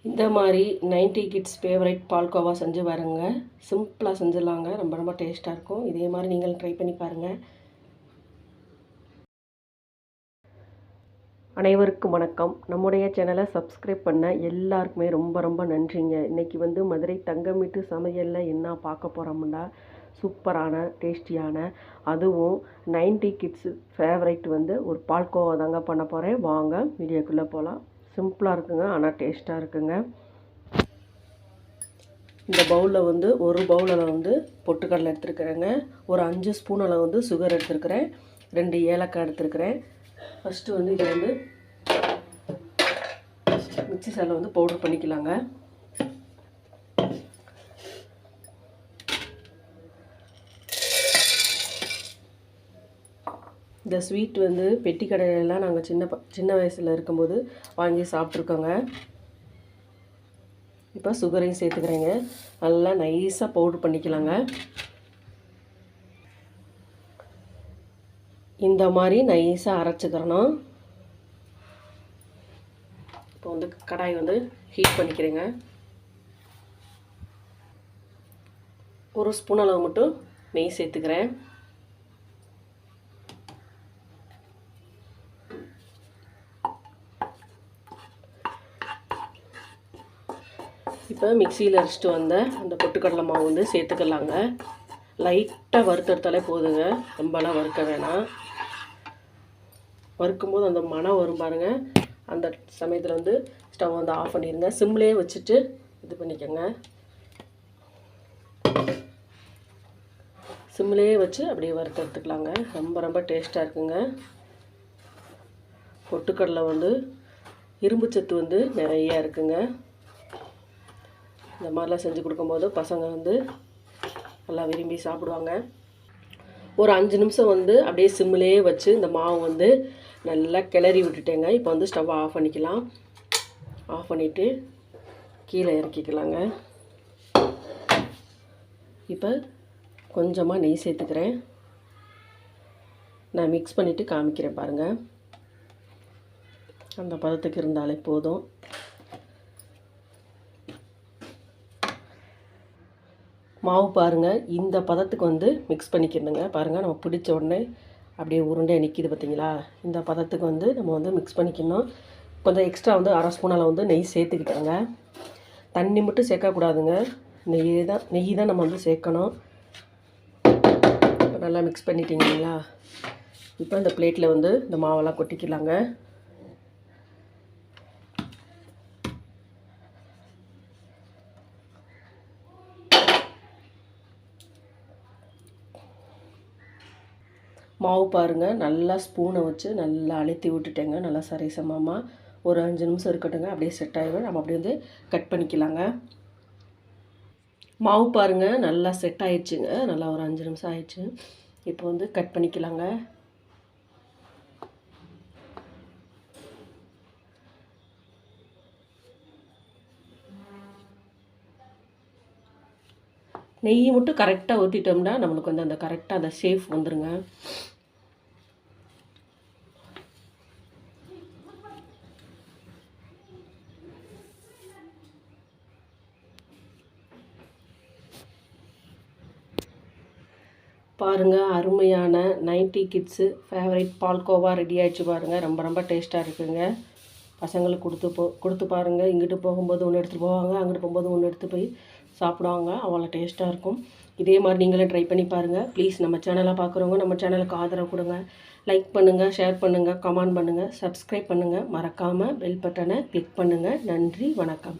இந்த மாதிரி 90 kids favourite palkova செஞ்சு பாருங்க. சிம்பிளாக செஞ்சிடலாங்க. ரொம்ப ரொம்ப டேஸ்ட்டாக இருக்கும். இதே மாதிரி நீங்களும் ட்ரை பண்ணி பாருங்கள். அனைவருக்கும் வணக்கம். நம்முடைய சேனலை சப்ஸ்கிரைப் பண்ண எல்லாருக்குமே ரொம்ப ரொம்ப நன்றிங்க. இன்றைக்கி மதுரை தங்கமீட்டு சமையலில் என்ன பார்க்க போகிறோம்னா, சூப்பரான டேஸ்டியான அதுவும் 90 கிட்ஸு ஃபேவரைட் ஒரு பால்கோவா தாங்க பண்ண போகிறேன். வாங்க வீடியோக்குள்ளே போகலாம். சிம்பிளாக இருக்குங்க, ஆனால் டேஸ்ட்டாக இருக்குங்க. இந்த பவுலில் ஒரு பவுலில் பொட்டுக்கடலை எடுத்துருக்குறேங்க. ஒரு 5 ஸ்பூன் அளவு சுகர் எடுத்துருக்குறேன். 2 ஏலக்காய் எடுத்துருக்குறேன். ஃபஸ்ட்டு இதை மிக்ஸி சாரில் பவுடர் பண்ணிக்கலாங்க. இந்த ஸ்வீட் பெட்டி கடையிலலாம் நாங்கள் சின்ன வயசில் இருக்கும்போது வாங்கி சாப்பிட்ருக்கோங்க. இப்போ சுகரையும் சேர்த்துக்கிறேங்க. நல்லா நைஸாக பவுடர் பண்ணிக்கலாங்க. இந்த மாதிரி நைஸாக அரைச்சிக்கிறணும். இப்போ கடாய் ஹீட் பண்ணிக்கிறேங்க. 1 ஸ்பூன் அளவு மட்டும் நெய் சேர்த்துக்கிறேன். இப்போ மிக்சியில் அரைச்சிட்டு வந்த அந்த பொட்டுக்கடலை மாவு சேர்த்துக்கலாங்க. லைட்டாக வறுத்தெடுத்தாலே போதுங்க, ரொம்பலாம் வறுக்க வேணாம். வறுக்கும்போது அந்த மணம் வரும் பாருங்கள். அந்த சமயத்தில் ஸ்டவ் ஆஃப் பண்ணிடுங்க. சிம்லேயே வச்சுட்டு இது பண்ணிக்கோங்க. சிம்லேயே வச்சு அப்படியே வறுத்து எடுத்துக்கலாங்க. ரொம்ப ரொம்ப டேஸ்ட்டாக இருக்குங்க. பொட்டுக்கடலை இரும்பு சத்து நிறையா இருக்குங்க. இந்த மாதிரிலாம் செஞ்சு கொடுக்கும்போது பசங்க நல்லா விரும்பி சாப்பிடுவாங்க. ஒரு 5 நிமிஷம் அப்படியே சிம்லேயே வச்சு இந்த மாவு நல்லா கிளறி விட்டுட்டேங்க. இப்போ ஸ்டவ் ஆஃப் பண்ணிக்கலாம். ஆஃப் பண்ணிவிட்டு கீழே இறக்கிக்கலாங்க. இப்போ கொஞ்சமாக நெய் சேர்த்துக்கிறேன். நான் மிக்ஸ் பண்ணிவிட்டு காமிக்கிறேன் பாருங்கள். அந்த பதத்துக்கு இருந்தாலே போதும். மாவு பாருங்கள், இந்த பதத்துக்கு மிக்ஸ் பண்ணிக்கணுங்க. பாருங்கள், நம்ம பிடிச்ச உடனே அப்படியே உருண்டை நிற்கிது பார்த்தீங்களா? இந்த பதத்துக்கு நம்ம மிக்ஸ் பண்ணிக்கணும். கொஞ்சம் எக்ஸ்ட்ரா 1/2 ஸ்பூன் அளவு நெய் சேர்த்துக்கிட்டோங்க. தண்ணி மட்டும் சேர்க்கக்கூடாதுங்க, நெய் தான் நம்ம சேர்க்கணும். இப்போ நல்லா மிக்ஸ் பண்ணிட்டீங்களா? இப்போ இந்த பிளேட்டில் இந்த மாவெல்லாம் கொட்டிக்கலாங்க. மாவு பாருங்கள், நல்லா ஸ்பூனை வச்சு நல்லா அழுத்தி விட்டுட்டேங்க. நல்லா சரிசமமாக ஒரு 5 நிமிஷம் இருக்கட்டுங்க. அப்படியே செட் ஆகிடும். நம்ம அப்படியே கட் பண்ணிக்கலாங்க. மாவு பாருங்கள், நல்லா செட் ஆயிடுச்சுங்க. நல்லா ஒரு 5 நிமிஷம் ஆயிடுச்சு. இப்போ கட் பண்ணிக்கலாங்க. நெய் மட்டும் கரெக்டாக ஊற்றிட்டோம்னா நம்மளுக்கு அந்த கரெக்டாக அந்த ஷேப் வந்துருங்க. பாருங்கள், அருமையான 90 கிட்ஸு ஃபேவரைட் பால்கோவா ரெடி ஆகிடுச்சு பாருங்கள். ரொம்ப ரொம்ப டேஸ்ட்டாக இருக்குங்க. பசங்களுக்கு கொடுத்து பாருங்கள். இங்கிட்டு போகும்போது ஒன்று எடுத்துகிட்டு போவாங்க, அங்கிட்டு போகும்போது ஒன்று எடுத்து போய் சாப்பிடுவாங்க. அவ்வளோ டேஸ்ட்டாக இருக்கும். இதே மாதிரி நீங்களும் ட்ரை பண்ணி பாருங்கள். ப்ளீஸ் நம்ம சேனலை பார்க்குறவங்க நம்ம சேனலுக்கு ஆதரவு கொடுங்க. லைக் பண்ணுங்கள், ஷேர் பண்ணுங்கள், கமெண்ட் பண்ணுங்கள், சப்ஸ்கிரைப் பண்ணுங்கள். மறக்காமல் பெல் பட்டனை கிளிக் பண்ணுங்கள். நன்றி, வணக்கம்.